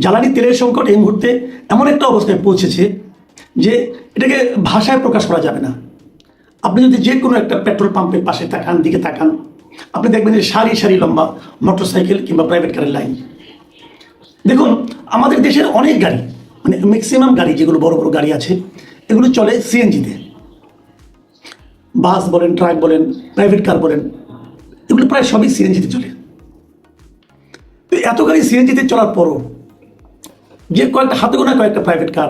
জ্বালানি তেলের সংকট এই মুহূর্তে এমন একটা অবস্থায় পৌঁছেছে যে এটাকে ভাষায় প্রকাশ করা যাবে না। আপনি যদি যে কোনো একটা পেট্রোল পাম্পের পাশে তাকান, দিকে তাকান, আপনি দেখবেন যে সারি সারি লম্বা মোটরসাইকেল কিংবা প্রাইভেট কারের লাইন। দেখুন, আমাদের দেশের অনেক গাড়ি, মানে ম্যাক্সিমাম গাড়ি যেগুলো বড় বড় গাড়ি আছে, এগুলো চলে সিএনজিতে। বাস বলেন, ট্রাক বলেন, প্রাইভেট কার বলেন, এগুলো প্রায় সবই সিএনজিতে চলে। তো এত গাড়ি সিএনজিতে চলার পরও যে কয়েকটা হাতে গোনা কয়েকটা প্রাইভেট কার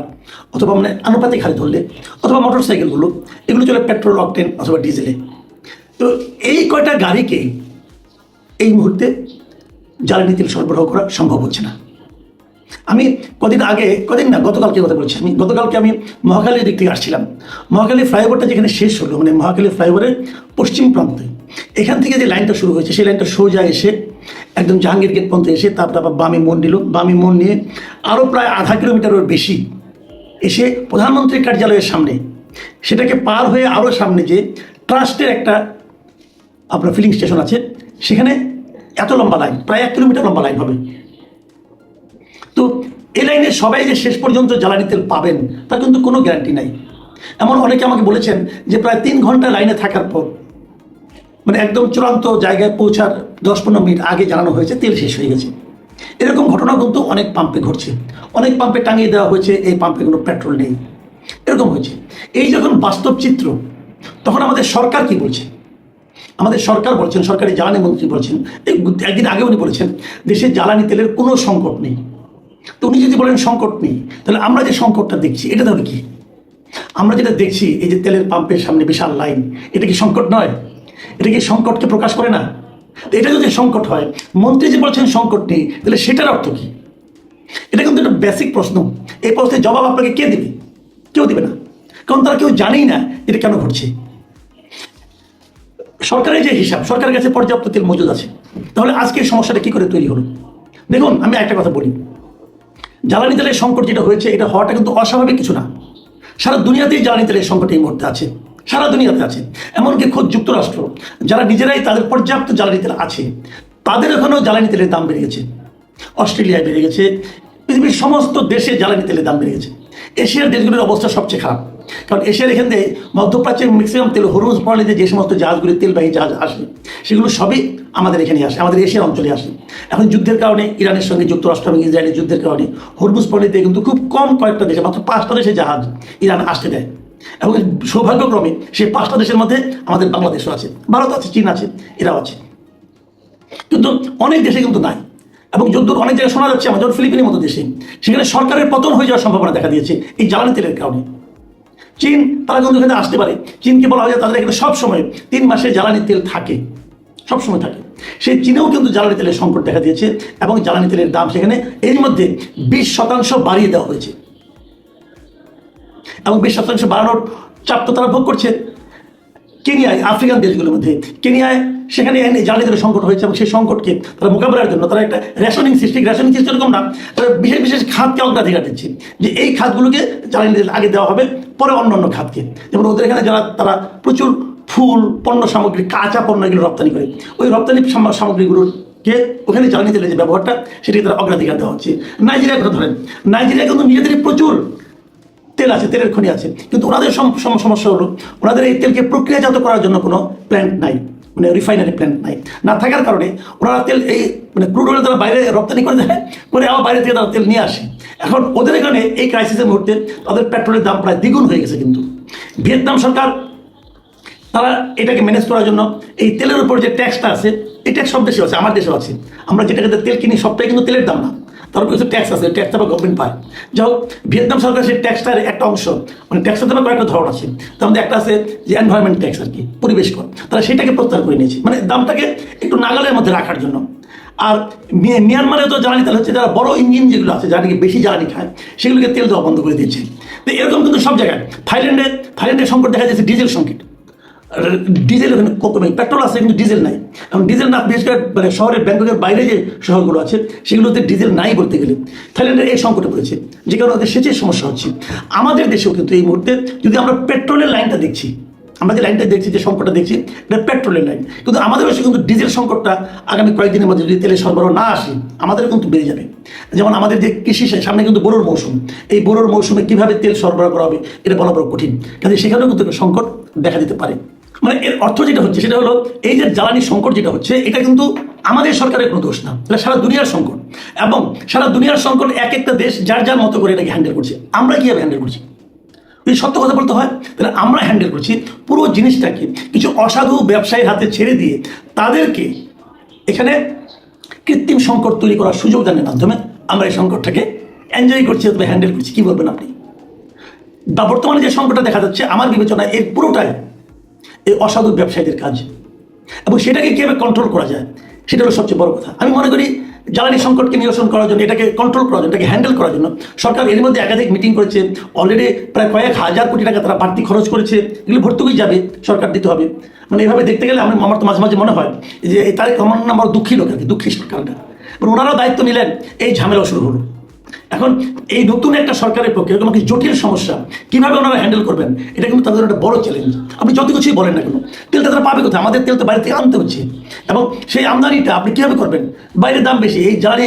অথবা মানে আনুপাতিক হারে ধরলে অথবা মোটর সাইকেলগুলো, এগুলো চলে পেট্রোল, অকটেন অথবা ডিজেলে। তো এই কয়টা গাড়িকে এই মুহূর্তে জ্বালানি তেল সরবরাহ করা সম্ভব হচ্ছে না। আমি গতকালকে কথা বলছি। গতকালকে আমি মহাখালীর দিক থেকে আসছিলাম। মহাখালী ফ্লাইওভারটা যেখানে শেষ হলো, মানে মহাখালী ফ্লাইওভারের পশ্চিম প্রান্তে, এখান থেকে যে লাইনটা শুরু হয়েছে সেই লাইনটা সোজা এসে একদম জাহাঙ্গীর গেট পর্যন্ত এসে তারপর আবার বামে মোড় নিল। বামে মোড় নিয়ে আরও প্রায় আধা কিলোমিটারের বেশি এসে প্রধানমন্ত্রীর কার্যালয়ের সামনে, সেটাকে পার হয়ে আরও সামনে যে ট্রাস্টের একটা আপনার ফিলিং স্টেশন আছে, সেখানে এত লম্বা লাইন, প্রায় 1 কিলোমিটার লম্বা লাইন হবে। তো এই লাইনে সবাই যে শেষ পর্যন্ত জ্বালানি তেল পাবেন তার কিন্তু কোনো গ্যারান্টি নাই। এমন অনেকে আমাকে বলেছেন যে প্রায় 3 ঘন্টা লাইনে থাকার পর, মানে একদম চূড়ান্ত জায়গায় পৌঁছার 10-15 মিনিট আগে জানানো হয়েছে তেল শেষ হয়ে গেছে। এরকম ঘটনা কিন্তু অনেক পাম্পে ঘটছে। অনেক পাম্পে টাঙিয়ে দেওয়া হয়েছে এই পাম্পে কোনো পেট্রোল নেই, এরকম হয়েছে। এই যখন বাস্তব চিত্র, তখন আমাদের সরকার কি বলছে? আমাদের সরকার বলছেন, সরকারি জ্বালানি মন্ত্রী বলছেন, একদিন আগে উনি বলেছেন দেশে জ্বালানি তেলের কোনো সংকট নেই। তো উনি যদি বলেন সংকট নেই, তাহলে আমরা যে সংকটটা দেখছি এটা তাহলে কি? আমরা যেটা দেখছি এই যে তেলের পাম্পের সামনে বিশাল লাইন, এটা কি সংকট নয়? এটা কি সংকটকে প্রকাশ করে না? তো এটা যদি সংকট হয়, মন্ত্রী যে বলছেন সংকট নেই, তাহলে সেটার অর্থ কি? এটা কিন্তু একটা বেসিক প্রশ্ন। এই প্রশ্নের জবাব আপনাকে কে দেবে? কেউ দেবে না, কারণ তারা কেউ জানেই না এটা কেন ঘটছে। সরকারের যে হিসাব, সরকারের কাছে পর্যাপ্ত তেল মজুদ আছে, তাহলে আজকের সমস্যাটা কি করে তৈরি হলো? দেখুন, আমি একটা কথা বলি, জ্বালানি তেলের সংকট যেটা হয়েছে, এটা হওয়াটা কিন্তু অস্বাভাবিক কিছু না। সারা দুনিয়াতেই জ্বালানি তেলের সংকট এই মুহূর্তে আছে, সারা দুনিয়াতে আছে। এমনকি খোদ যুক্তরাষ্ট্র, যারা নিজেরাই তাদের পর্যাপ্ত জ্বালানি তেল আছে, তাদের ওখানেও জ্বালানি তেলের দাম বেড়ে গেছে। অস্ট্রেলিয়ায় বেড়ে গেছে, পৃথিবীর সমস্ত দেশে জ্বালানি তেলের দাম বেড়ে গেছে। এশিয়ার দেশগুলির অবস্থা সবচেয়ে খারাপ, কারণ এশিয়ার এখান থেকে মধ্যপ্রাচ্যের ম্যাক্সিমাম তেল হরমুজ প্রণালীতে যে সমস্ত জাহাজগুলি, তেলবাহী জাহাজ আসে, সেগুলো সবই আমাদের এখানে আসে, আমাদের এশিয়ার অঞ্চলে আসে। এখন যুদ্ধের কারণে, ইরানের সঙ্গে যুক্তরাষ্ট্র এবং ইসরায়েলের যুদ্ধের কারণে হরমুজ প্রণালীতে কিন্তু খুব কম কয়েকটা দেশে, মাত্র 5টা দেশে জাহাজ ইরান আসতে দেয়। এবং সৌভাগ্যক্রমে সেই 5টা দেশের মধ্যে আমাদের বাংলাদেশও আছে, ভারত আছে, চীন আছে, এরাও আছে। কিন্তু অনেক দেশে কিন্তু নাই। এবং যদ্দূর অনেক জায়গায় শোনা যাচ্ছে, আমাদের ফিলিপিনের মতো দেশে, সেখানে সরকারের পতন হয়ে যাওয়ার সম্ভাবনা দেখা দিয়েছে এই জ্বালানি তেলের কারণে। চীন, তারা কিন্তু এখানে আসতে পারে। চীনকে বলা হয় যে তাদের এখানে সবসময় 3 মাসে জ্বালানি তেল থাকে, সবসময় থাকে। সেই চীনেও কিন্তু জ্বালানি তেলের সংকট দেখা দিয়েছে এবং জ্বালানি তেলের দাম সেখানে এর মধ্যে 20% বাড়িয়ে দেওয়া হয়েছে। এবং 20% বাড়ানোর চাপ তো তারা ভোগ করছে। কেনিয়ায়, আফ্রিকান দেশগুলোর মধ্যে কেনিয়ায়, সেখানে জ্বালানি তেলের সংকট হয়েছে এবং সেই সংকটকে তারা মোকাবেলার জন্য তারা একটা রেশনিং সিস্টেম এরকম না, তারা বিশেষ বিশেষ খাতকে অগ্রাধিকার দিচ্ছে, যে এই খাতগুলোকে জ্বালানি তেল আগে দেওয়া হবে, পরে অন্য অন্য খাতকে। যেমন ওদের এখানে যারা তারা প্রচুর ফুল, পণ্য সামগ্রী, কাঁচা পণ্য এগুলো রপ্তানি করে, ওই রপ্তানি সামগ্রীগুলোকে ওখানে জ্বালানি তেলের যে ব্যবহারটা, সেটাকে তারা অগ্রাধিকার দেওয়া হচ্ছে। নাইজেরিয়ার কথা ধরেন, নাইজেরিয়া কিন্তু নিজেদের প্রচুর তেল আছে, তেলের খনি আছে, কিন্তু ওনাদের সমস্যা হলো ওনাদের এই তেলকে প্রক্রিয়াজাত করার জন্য কোনো প্ল্যান্ট নাই, মানে রিফাইনারি প্ল্যান্ট নাই। না থাকার কারণে ওনারা তেল এই মানে ক্রুড অয়েল তারা বাইরে রপ্তানি করে দেয়, করে আবার বাইরে থেকে তারা তেল নিয়ে আসে। এখন ওদের এখানে এই ক্রাইসিসের মুহূর্তে তাদের পেট্রোলের দাম প্রায় দ্বিগুণ হয়ে গেছে। কিন্তু ভিয়েতনাম সরকার, তারা এটাকে ম্যানেজ করার জন্য এই তেলের উপর যে ট্যাক্সটা আছে, এই ট্যাক্স সব দেশে আছে, আমার দেশেও আছে। আমরা যেটাকে তেল কিনি সবটাই কিন্তু তেলের দাম না, তার উপর কিছু ট্যাক্স আছে, ট্যাক্সটা আবার গভর্নমেন্ট পায়। যাই হোক, ভিয়েতনাম সরকার সেই ট্যাক্সটার একটা অংশ, মানে ট্যাক্সের দামে কয়েকটা ধরন আছে, তার মধ্যে একটা আছে যে এনভায়রনমেন্ট ট্যাক্স, আর কি পরিবেশ কর, তারা সেটাকে প্রত্যাহার করে নিয়েছে, মানে দামটাকে একটু নাগালের মধ্যে রাখার জন্য। আর মিয়ানমারে তো জ্বালানি তেল হচ্ছে, যারা বড় ইঞ্জিন যেগুলো আছে, যারা নাকি বেশি জ্বালানি খায়, সেগুলোকে তেল দেওয়া বন্ধ করে দিয়েছে। তো এরকম কিন্তু সব জায়গায়। থাইল্যান্ডের সংকট দেখা যাচ্ছে ডিজেল সংকট, ডিজেল ওখানে কমে, পেট্রোল আছে কিন্তু ডিজেল নাই। এবং ডিজেল না, বিশেষ করে মানে শহরের ব্যাংককের বাইরে যে শহরগুলো আছে, সেগুলোতে ডিজেল নাই বলতে গেলে। থাইল্যান্ডের এই সংকটে পড়েছে, যে কারণে ওদের সেচের সমস্যা হচ্ছে। আমাদের দেশেও কিন্তু এই মুহূর্তে যদি আমরা পেট্রোলের লাইনটা দেখছি, আমরা যে লাইনটা দেখছি, যে সংকটটা দেখছি, এটা পেট্রোলের লাইন। কিন্তু আমাদের দেশে কিন্তু ডিজেল সংকটটা আগামী কয়েকদিনের মধ্যে যদি তেলের সরবরাহ না আসে, আমাদের কিন্তু বেড়ে যাবে। যেমন আমাদের যে কৃষি, সামনে কিন্তু বোরোর মৌসুম, এই বোরোর মৌসুমে কীভাবে তেল সরবরাহ করা হবে এটা বলা বড় কঠিন, কাজে সেখানেও কিন্তু সংকট দেখা দিতে পারে। মানে এর অর্থ যেটা হচ্ছে সেটা হলো, এই যে জ্বালানি সংকট যেটা হচ্ছে, এটা কিন্তু আমাদের সরকারের কোনো দোষ না, এটা সারা দুনিয়ার সংকট। এবং সারা দুনিয়ার সংকট এক একটা দেশ যার যার মতো করে এটাকে হ্যান্ডেল করছে। আমরা কীভাবে হ্যান্ডেল করছি? যদি সত্য কথা বলতে হয়, তাহলে আমরা হ্যান্ডেল করছি পুরো জিনিসটাকে কিছু অসাধু ব্যবসায়ীর হাতে ছেড়ে দিয়ে তাদেরকে এখানে কৃত্রিম সংকট তৈরি করার সুযোগ দানের মাধ্যমে আমরা এই সংকটটাকে এনজয় করছি অথবা হ্যান্ডেল করছি। কী বলবেন আপনি? বা বর্তমানে যে সংকটটা দেখা যাচ্ছে, আমার বিবেচনায় এর পুরোটাই এই অসাধু ব্যবসায়ীদের কাজ, এবং সেটাকে কীভাবে কন্ট্রোল করা যায় সেটা হলো সবচেয়ে বড় কথা। আমি মনে করি জ্বালানি সংকটকে নিরসন করার জন্য, এটাকে কন্ট্রোল করার জন্য, এটাকে হ্যান্ডেল করার জন্য সরকার এর মধ্যে একাধিক মিটিং করেছে। অলরেডি প্রায় কয়েক হাজার কোটি টাকা তারা বাড়তি খরচ করেছে। এগুলো ভর্তুকি যাবে, সরকার দিতে হবে। মানে এভাবে দেখতে গেলে আমার তো মাঝে মাঝে মনে হয় যে এই তারিখ আমার নাম দুঃখী লোক আর কি, দুঃখী সরকারটা। ওনারাও দায়িত্ব নিলেন, এই ঝামেলা শুরু হলো। এখন এই নতুন একটা সরকারের পক্ষে এরকম একটি জটিল সমস্যা কীভাবে ওনারা হ্যান্ডেল করবেন, এটা কিন্তু তাদের একটা বড় চ্যালেঞ্জ। আপনি যত কিছুই বলেন না কেন, তেলটা তারা পাবে কোথায়? আমাদের তেল তো বাইরে থেকে আনতে হচ্ছে, এবং সেই আমদানিটা আপনি কীভাবে করবেন? বাইরের দাম বেশি, এই জ্বালানি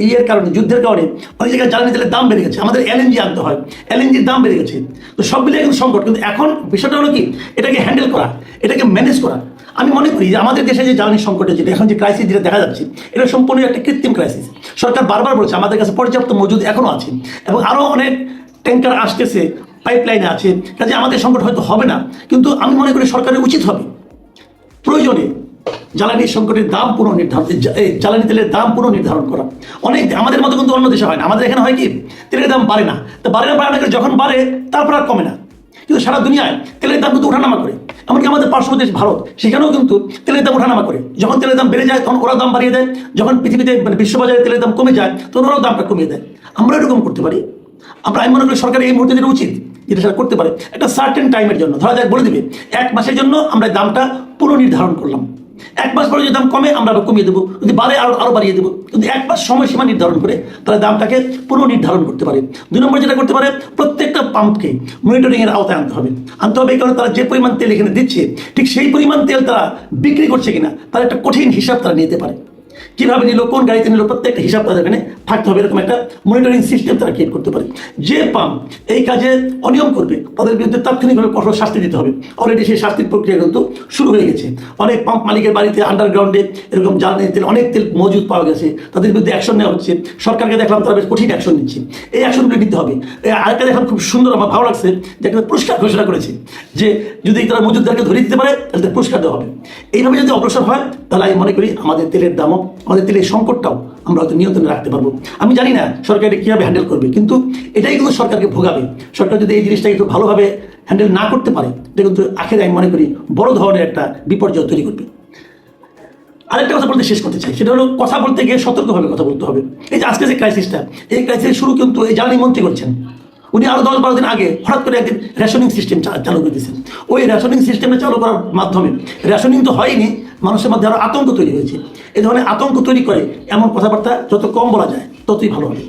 ইয়ের কারণে, যুদ্ধের কারণে অনেক জায়গায় জ্বালানি তেলের দাম বেড়ে গেছে। আমাদের এলএনজি আনতে হয়, এলএনজির দাম বেড়ে গেছে। তো সব মিলিয়ে কিন্তু সংকট। কিন্তু এখন বিষয়টা হলো কি, এটাকে হ্যান্ডেল করা, এটাকে ম্যানেজ করা। আমি মনে করি যে আমাদের দেশে যে জ্বালানি সংকটে যেটা এখন যে ক্রাইসিস যেটা দেখা যাচ্ছে, এটা সম্পূর্ণ একটা কৃত্রিম ক্রাইসিস। সরকার বারবার বলছে আমাদের কাছে পর্যাপ্ত মজুদ এখনও আছে, এবং আরও অনেক ট্যাঙ্কার আসতেছে, পাইপলাইনে আছে, কাজে আমাদের সংকট হয়তো হবে না। কিন্তু আমি মনে করি সরকারের উচিত হবে প্রয়োজনে জ্বালানি সংকটের দাম পুনর্নির্ধারণ, জ্বালানি তেলের দাম পুনর্নির্ধারণ করা। অনেক আমাদের মতো কিন্তু অন্য দেশে হয় না। আমাদের এখানে হয় কি, তেলের দাম বাড়ে না, তো বাড়ে না, যখন বাড়ে তারপর আর কমে না। কিন্তু সারা দুনিয়ায় তেলের দাম কিন্তু ওঠানামা করে। এমনকি আমাদের পার্শ্ববর্তী দেশ ভারত, সেখানেও কিন্তু তেলের দাম ওঠানামা করে। যখন তেলের দাম বেড়ে যায় তখন ওরা দাম বাড়িয়ে দেয়, যখন পৃথিবীতে মানে বিশ্ববাজারে তেলের দাম কমে যায় তখন ওরাও দামটা কমিয়ে দেয়। আমরা এরকম করতে পারি। আমি মনে করি সরকারের এই মুহূর্তে যেটা উচিত, যেটা সেটা করতে পারে, একটা সার্টেন টাইমের জন্য, ধরা যাক বলে দেবে 1 মাসের জন্য আমরা দামটা পুনর্নির্ধারণ করলাম। 1 মাস পরে যদি দাম কমে আমরা কমিয়ে দেবো, যদি বাড়ে আরও বাড়িয়ে দেবো। কিন্তু 1 মাস সময়সীমা নির্ধারণ করে তারা দামটাকে পুনর্নির্ধারণ করতে পারে। 2 নম্বর যেটা করতে পারে, প্রত্যেকটা পাম্পকে মনিটরিংয়ের আওতায় আনতে হবে। এই কারণে তারা যে পরিমাণ তেল এখানে দিচ্ছে, ঠিক সেই পরিমাণ তেল তারা বিক্রি করছে কিনা তার একটা কঠিন হিসাব তারা নিতে পারে। কীভাবে নিল, কোন গাড়িতে নিল, প্রত্যেকটা হিসাব তাদের এখানে থাকতে হবে। এরকম একটা মনিটরিং সিস্টেম তারা ক্রিয়েট করতে পারে। যে পাম্প এই কাজে অনিয়ম করবে তাদের বিরুদ্ধে তাৎক্ষণিকভাবে কঠোর শাস্তি দিতে হবে। অলরেডি সেই শাস্তির প্রক্রিয়া কিন্তু শুরু হয়ে গেছে। অনেক পাম্প মালিকের বাড়িতে আন্ডারগ্রাউন্ডে এরকম জ্বালানি তেল, অনেক তেল মজুদ পাওয়া গেছে, তাদের বিরুদ্ধে অ্যাকশন নেওয়া হচ্ছে। সরকারকে দেখলাম তারা বেশ কঠিন অ্যাকশন নিচ্ছে। এই অ্যাকশনগুলো নিতে হবে। আরেকটা দেখলাম খুব সুন্দর, আমার ভালো লাগছে, যে একটা পুরস্কার ঘোষণা করেছে, যে যদি তারা মজুদদারকে ধরে দিতে পারে তাহলে পুরস্কার দেওয়া হবে। এইভাবে যদি অগ্রসর হয় তাহলে আমি মনে করি আমাদের তেলের দামও, আমাদের তেলের সংকটটাও আমরা হয়তো নিয়ন্ত্রণে রাখতে পারবো। আমি জানি না সরকার এটা কীভাবে হ্যান্ডেল করবে, কিন্তু এটাই কিন্তু সরকারকে ভোগাবে। সরকার যদি এই জিনিসটাকে একটু ভালোভাবে হ্যান্ডেল না করতে পারে, এটা কিন্তু আখেরে আমি মনে করি বড় ধরনের একটা বিপর্যয় তৈরি করবে। আরেকটা কথা বলতে শেষ করতে চাই, সেটা হলো কথা বলতে গিয়ে সতর্কভাবে কথা বলতে হবে। এই যে আজকে যে ক্রাইসিসটা, এই ক্রাইসিস শুরু কিন্তু এই জ্বালানি মন্ত্রী করছেন। উনি আরও 10-12 দিন আগে হঠাৎ করে একদিন রেশনিং সিস্টেম চালু করে দিয়েছেন। ওই রেশনিং সিস্টেমটা চালু করার মাধ্যমে রেশনিং তো হয়নি, মানুষের মধ্যে আরও আতঙ্ক তৈরি হয়েছে। এই ধরনের আতঙ্ক তৈরি করে এমন কথাবার্তা যত কম বলা যায় ততই ভালো হবে।